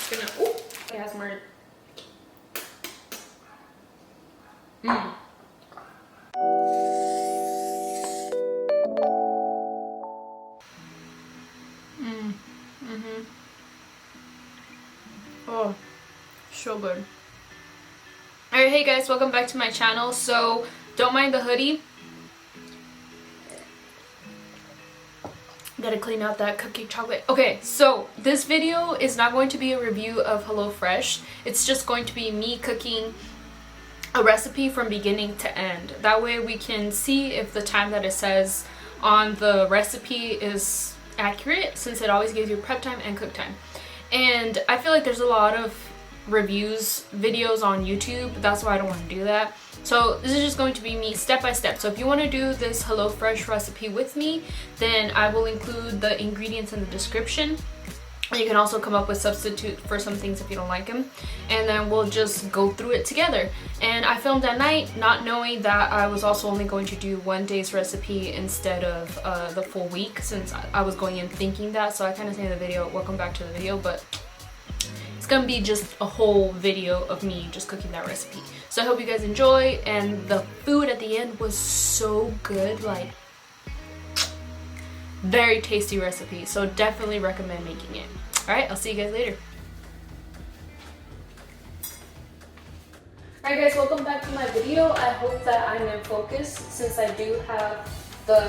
just gonna, oh, it has more. Mmm. Oh, so good. Alright, hey guys, welcome back to my channel. So, don't mind the hoodie. Gotta clean out that cookie chocolate. Okay, so this video is not going to be a review of HelloFresh. It's just going to be me cooking a recipe from beginning to end. That way we can see if the time that it says on the recipe is accurate, since it always gives you prep time and cook time. And I feel like there's a lot of reviews videos on YouTube. That's why I don't want to do that. So this is just going to be me step by step. So if you want to do this HelloFresh recipe with me, then I will include the ingredients in the description. You can also come up with substitute for some things if you don't like them, and then we'll just go through it together. And I filmed at night, not knowing that I was also only going to do one day's recipe instead of the full week, since I was going in thinking that. So I kind of say in the video, welcome back to the video, but it's gonna be just a whole video of me just cooking that recipe. So I hope you guys enjoy, and the food at the end was so good, like very tasty recipe, so definitely recommend making it. Alright, I'll see you guys later. Alright guys, welcome back to my video. I hope that I'm in focus, since I do have the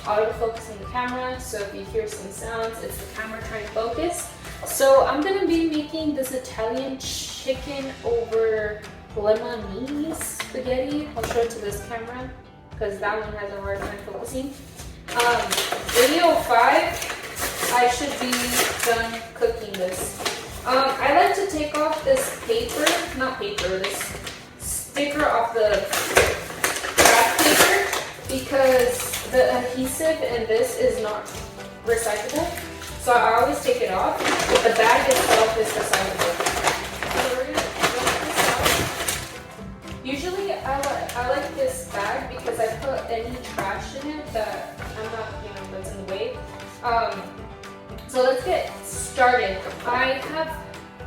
autofocus in the camera, so if you hear some sounds, it's the camera trying to focus. So I'm going to be making this Italian chicken over Lemony spaghetti. I'll show it to this camera, because that one has a hard time focusing. Video 5, I should be done cooking this. I like to take off this this sticker off the craft paper, because the adhesive in this is not recyclable. So I always take it off, but the bag itself is recyclable. So we're gonna dump this out. Usually I like this bag because I put any trash in it that I'm not, that's in the way. So let's get started. I have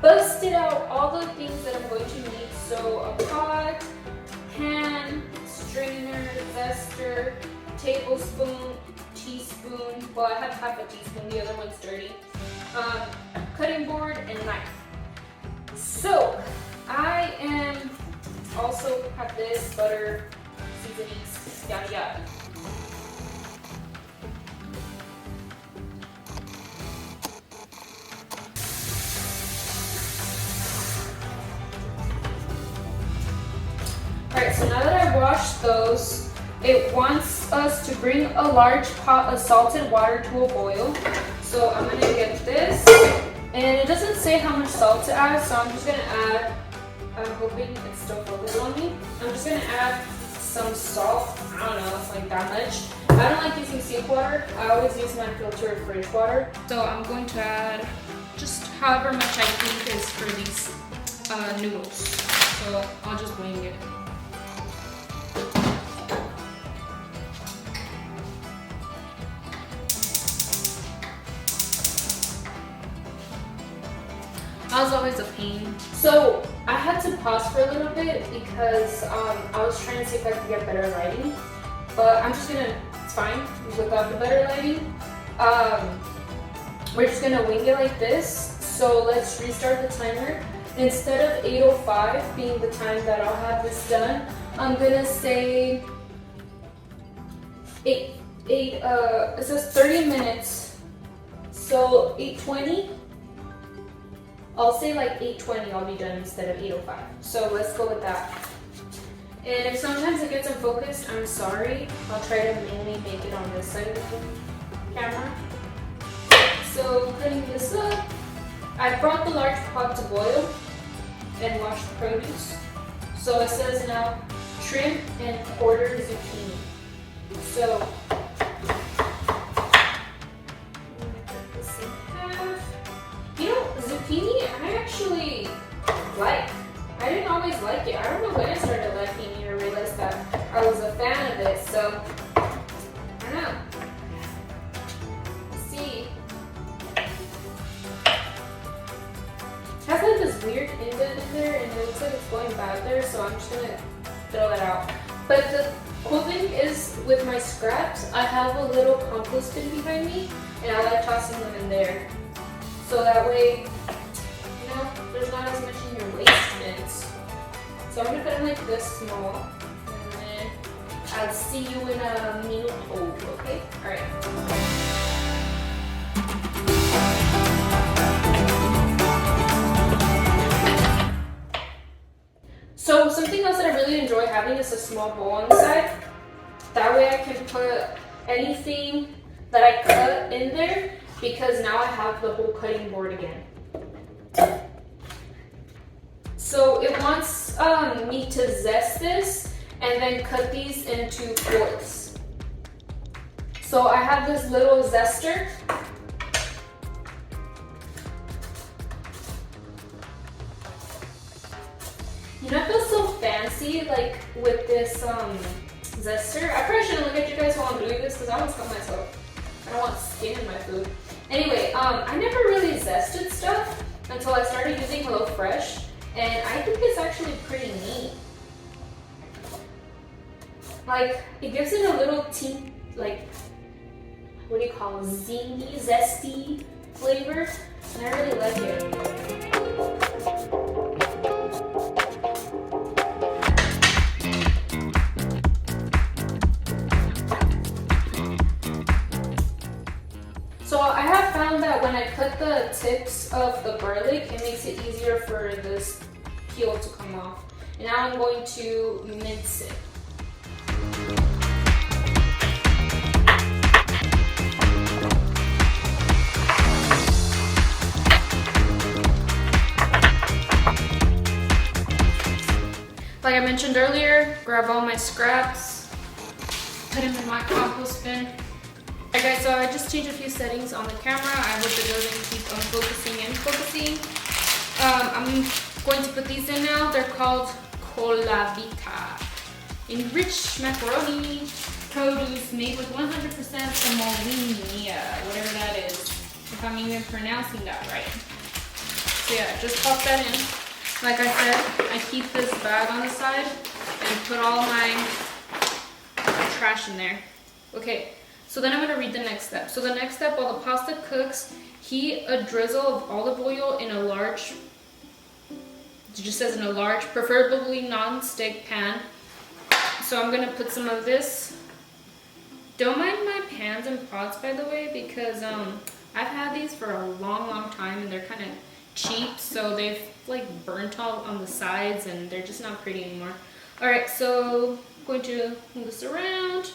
busted out all the things that I'm going to need. So a pot, pan, strainer, zester, tablespoon, teaspoon. Well, I have half a teaspoon, the other one's dirty. Cutting board and knife. So I am also have this butter, seasonings, yada yada. Alright, so now that I've washed those, it wants us to bring a large pot of salted water to a boil. So I'm going to get this, and it doesn't say how much salt to add, so I'm just going to add, I'm hoping it's still focused on me. I'm just going to add some salt, I don't know, like that much. I don't like using sink water, I always use my filtered fridge water. So I'm going to add just however much I think is for these noodles. So I'll just wing it. That was always a pain. So I had to pause for a little bit because I was trying to see if I could get better lighting. But I'm just gonna, it's fine without the better lighting. We're just gonna wing it like this. So let's restart the timer. Instead of 8:05 being the time that I'll have this done, I'm gonna say it says 30 minutes. So 8:20. I'll say like 8:20 I'll be done instead of 8:05. So let's go with that. And if sometimes it gets unfocused, I'm sorry. I'll try to mainly make it on this side of the camera. So cutting this up, I brought the large pot to boil and wash the produce. So it says now trim and quarter zucchini. So zucchini, I actually like. I didn't always like it. I don't know when I started liking it or realized that I was a fan of it. So, I don't know. Let's see. this weird indent in there and it looks like it's going bad there, so I'm just gonna throw that out. But the cool thing is with my scraps, I have a little compost bin behind me and I like tossing them in there. So that way, you know, there's not as much in your waste bins. So I'm gonna put them like this small and then I'll see you in a minute, okay? Alright. So something else that I really enjoy having is a small bowl on the side. That way I can put anything that I cut in there because now I have the whole cutting board again. So it wants me to zest this and then cut these into fourths. So I have this little zester. You know, I feel so fancy like with this zester. I probably shouldn't look at you guys while I'm doing this because I almost cut myself. I don't want skin in my food. Anyway, I never really zested stuff until I started using HelloFresh, and I think it's actually pretty neat. Like, it gives it a little like, what do you call it? Zingy, zesty flavor, and I really like it. So I have found that when I cut the tips of the garlic, it makes it easier for this peel to come off. And now I'm going to mince it. Like I mentioned earlier, grab all my scraps, put them in my compost bin. Alright guys, so I just changed a few settings on the camera. I hope it doesn't keep unfocusing and focusing. I'm going to put these in now. They're called Colavita. Enriched macaroni produce made with 100% semolina, whatever that is, if I'm even pronouncing that right. So yeah, just pop that in. Like I said, I keep this bag on the side and put all my trash in there. Okay. So then I'm going to read the next step. So the next step, while the pasta cooks, heat a drizzle of olive oil in a large, it just says in a large, preferably non-stick pan. So I'm going to put some of this. Don't mind my pans and pots, by the way, because I've had these for a long time and they're kind of cheap. So they've like burnt all on the sides and they're just not pretty anymore. Alright, so I'm going to move this around.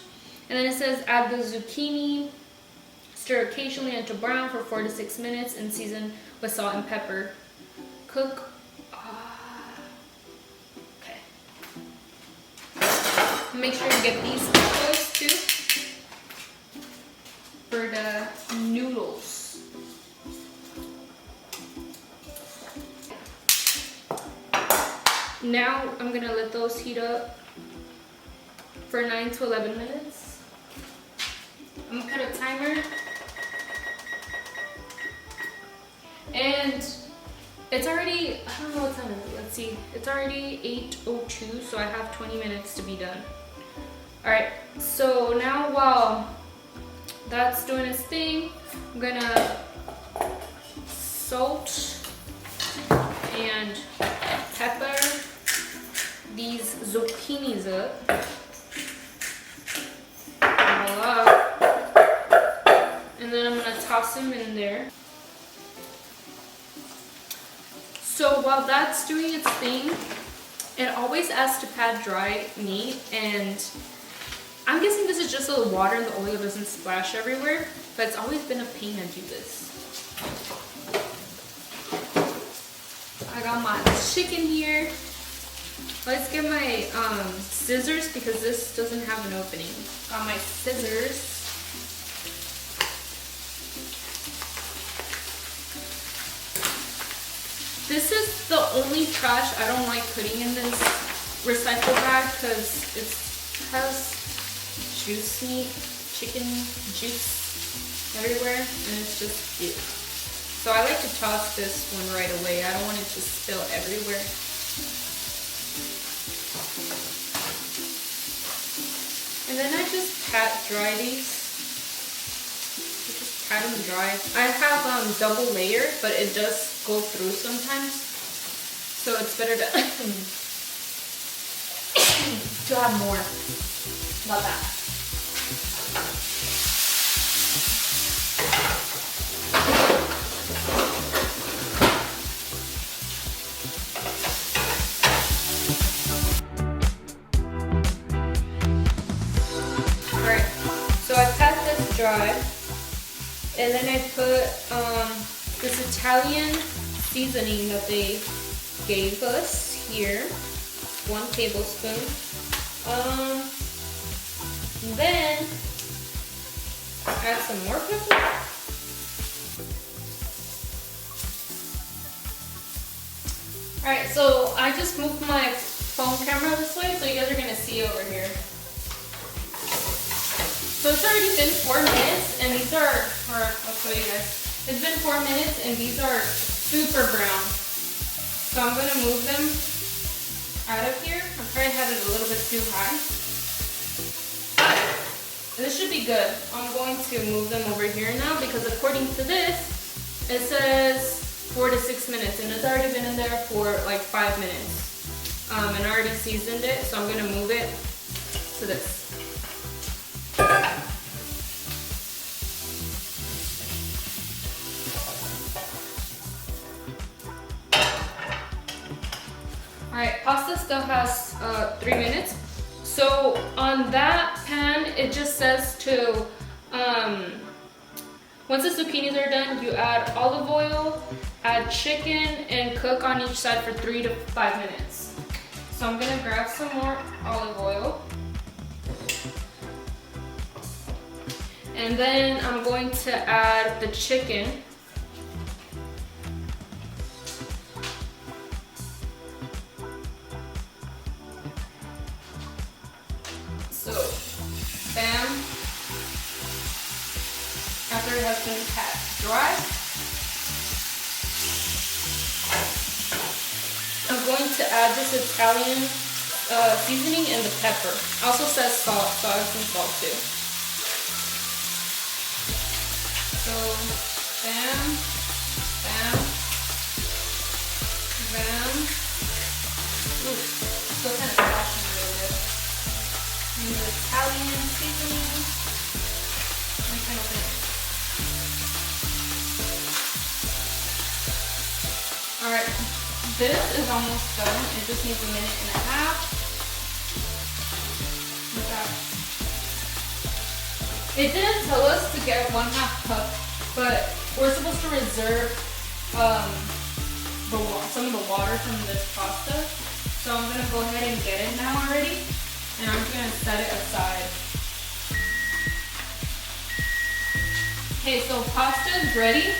And then it says add the zucchini, stir occasionally until brown for 4 to 6 minutes, and season with salt and pepper. Cook. Okay. Make sure you get these close too for the noodles. Now I'm gonna let those heat up for 9 to 11 minutes. I'm gonna put a timer, and it's already, I don't know what time it is, let's see, it's already 8:02, so I have 20 minutes to be done. Alright, so now while that's doing its thing, I'm gonna salt and pepper these zucchinis up. And then I'm gonna toss them in there. So while that's doing its thing, it always asks to pat dry meat, and I'm guessing this is just so the water and the oil doesn't splash everywhere, but it's always been a pain to do this. I got my chicken here. Let's get my scissors because this doesn't have an opening. Got my scissors. This is the only trash I don't like putting in this recycle bag because it has juice meat, chicken juice everywhere, and it's just ew. So I like to toss this one right away. I don't want it to spill everywhere. And then I just pat dry these. Just pat them dry. I have double layer, but it does go through sometimes. So it's better to to have more. Not that. Dry, and then I put this Italian seasoning that they gave us here, 1 tablespoon. Then add some more pepper. Alright, so I just moved my phone camera this way, so you guys are gonna see over here. So it's already been 4 minutes, and these are, I'll show you guys. It's been 4 minutes, and these are super brown. So I'm gonna move them out of here. I probably had it a little bit too high. This should be good. I'm going to move them over here now, because according to this, it says 4 to 6 minutes, and it's already been in there for like 5 minutes. And I already seasoned it, so I'm gonna move it to this. Alright, pasta still has 3 minutes. So on that pan, it just says to, once the zucchinis are done, you add olive oil, add chicken, and cook on each side for 3 to 5 minutes. So I'm gonna grab some more olive oil. And then I'm going to add the chicken. So, bam. After it has been pat dry, I'm going to add this Italian seasoning and the pepper. Also says salt, so I have some salt too. So, bam, bam, bam. Ooh, still kind of flashing a little bit. And the Italian seasoning. Let me kind of open it. Alright, this is almost done. It just needs 1.5 minutes. Look at that. It didn't tell us to get 1/2 cup, but we're supposed to reserve some of the water from this pasta. So I'm gonna go ahead and get it now already, and I'm just gonna set it aside. Okay, so pasta is ready.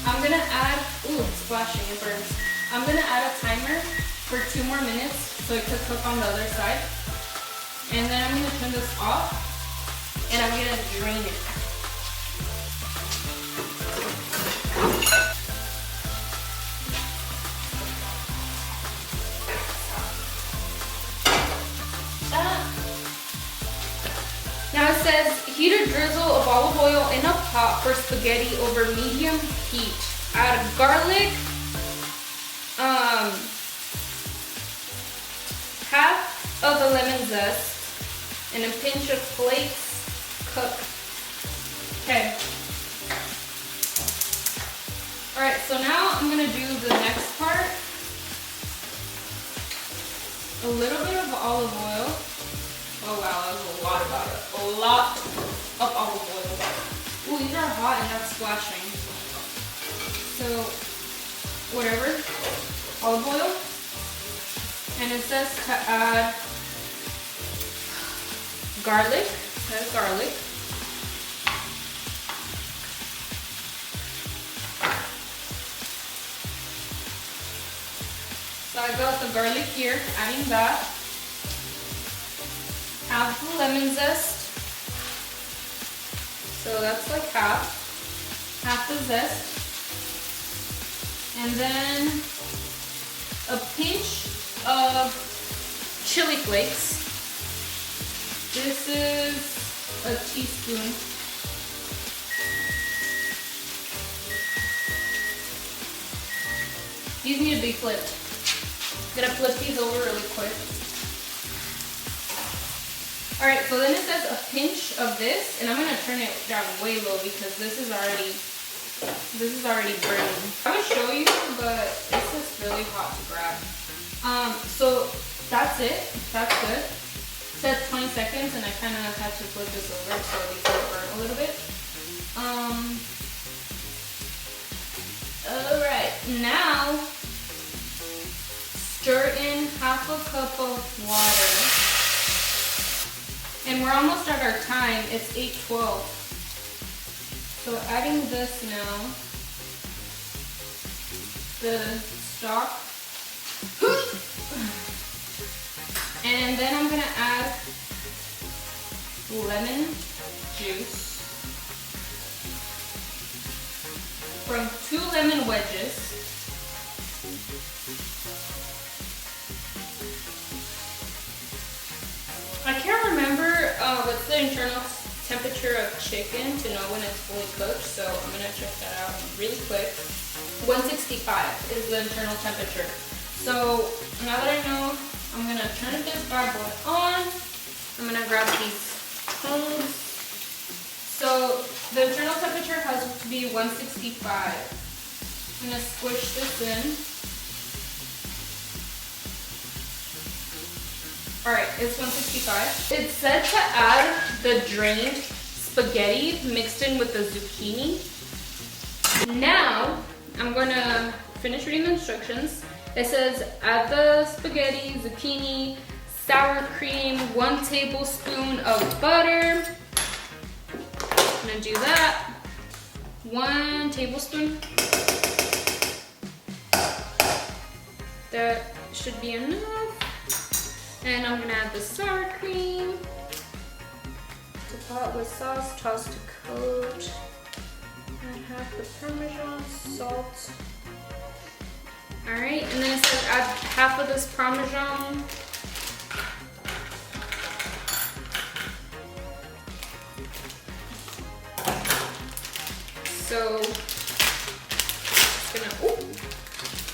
I'm gonna add, ooh, it's splashing, it burns. I'm gonna add a timer for 2 more minutes so it could cook on the other side. And then I'm gonna turn this off. And I'm gonna drain it. Now it says heat a drizzle of olive oil in a pot for spaghetti over medium heat. Add garlic, half of a lemon zest, and a pinch of flakes. Cook. Okay. Alright, so now I'm going to do the next part. A little bit of olive oil. Oh wow, that was a lot about it. A lot of olive oil. Ooh, these are hot and that's splashing. So, whatever. Olive oil. And it says to add garlic. That's garlic. So I got the garlic here, adding that. Half the lemon zest. So that's like half. Half the zest. And then a pinch of chili flakes. This is a teaspoon. These need to be flipped. I'm gonna flip these over really quick. Alright, so then it says a pinch of this, and I'm gonna turn it down way low because this is already burning. I'm gonna show you, but this is really hot to grab. So that's it. That's good. It says 20 seconds, and I kind of had to flip this over so these will burn a little bit. Alright, now stir in half a cup of water. And we're almost at our time. It's 8:12. So adding this now, the stock. And then I'm gonna add lemon juice from 2 lemon wedges. I can't remember what's the internal temperature of chicken to know when it's fully cooked, so I'm gonna check that out really quick. 165 is the internal temperature. So now that I know, I'm gonna turn this bad boy on. I'm gonna grab these cones. So the internal temperature has to be 165. I'm gonna squish this in. Alright, it's 165. It said to add the drained spaghetti mixed in with the zucchini. Now, I'm gonna finish reading the instructions. It says add the spaghetti, zucchini, sour cream, 1 tablespoon of butter. I'm gonna do that. 1 tablespoon. That should be enough. And I'm gonna add the sour cream. To pot with sauce, toss to coat. And half the Parmesan, salt. Alright, and then it says add half of this Parmesan. So, it's gonna, ooh,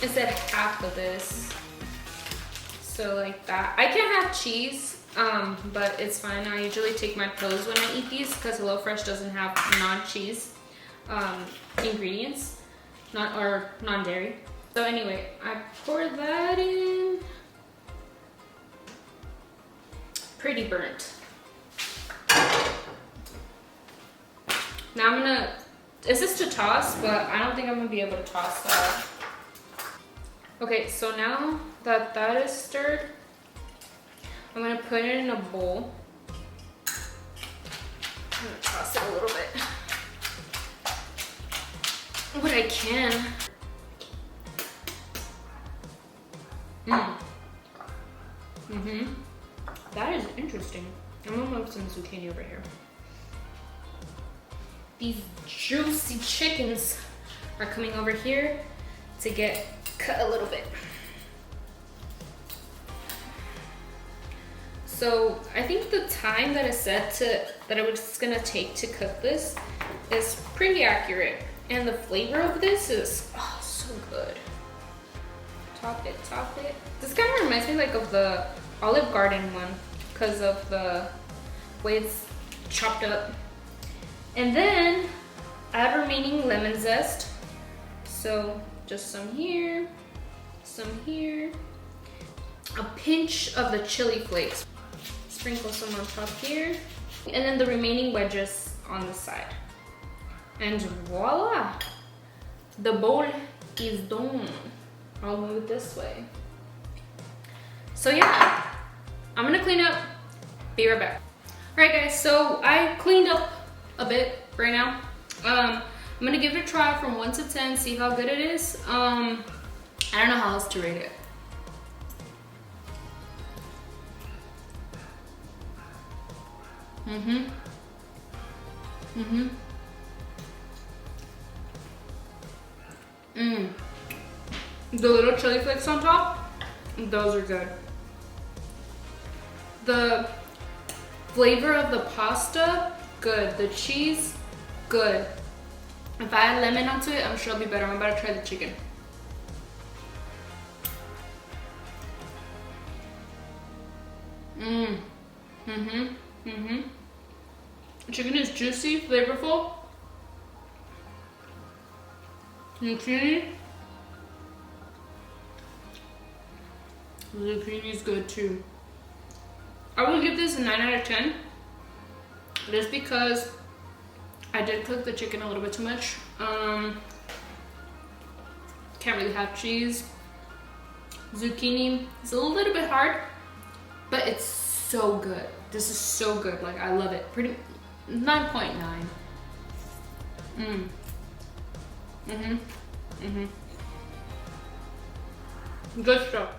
it said half of this. So like that. I can't have cheese, but it's fine. I usually take my pills when I eat these because HelloFresh doesn't have non-cheese ingredients, or non-dairy. So anyway, I pour that in. Pretty burnt. Now I'm gonna, this is to toss, but I don't think I'm gonna be able to toss that. Okay, so now that that is stirred, I'm gonna put it in a bowl. I'm gonna toss it a little bit. What I can. That is interesting. I'm gonna move some zucchini over here. These juicy chickens are coming over here to get cut a little bit. So I think the time that is set to that it was gonna take to cook this is pretty accurate, and the flavor of this is so good. Top it, top it. This kind of reminds me like of the Olive Garden one because of the way it's chopped up. And then add remaining lemon zest. So just some here, a pinch of the chili flakes. Sprinkle some on top here, and then the remaining wedges on the side. And voila, the bowl is done. I'll move it this way. So yeah, I'm gonna clean up, be right back. All right guys, so I cleaned up a bit right now. I'm gonna give it a try from 1 to 10, see how good it is. I don't know how else to rate it. The little chili flakes on top, those are good. The flavor of the pasta, good. The cheese, good. If I add lemon onto it, I'm sure it'll be better. I'm about to try the chicken. The chicken is juicy, flavorful. Zucchini. Zucchini is good too. I will give this a 9 out of 10. Just because I did cook the chicken a little bit too much. Can't really have cheese. Zucchini is a little bit hard, but it's so good. This is so good. Like, I love it. Pretty 9.9. Good stuff.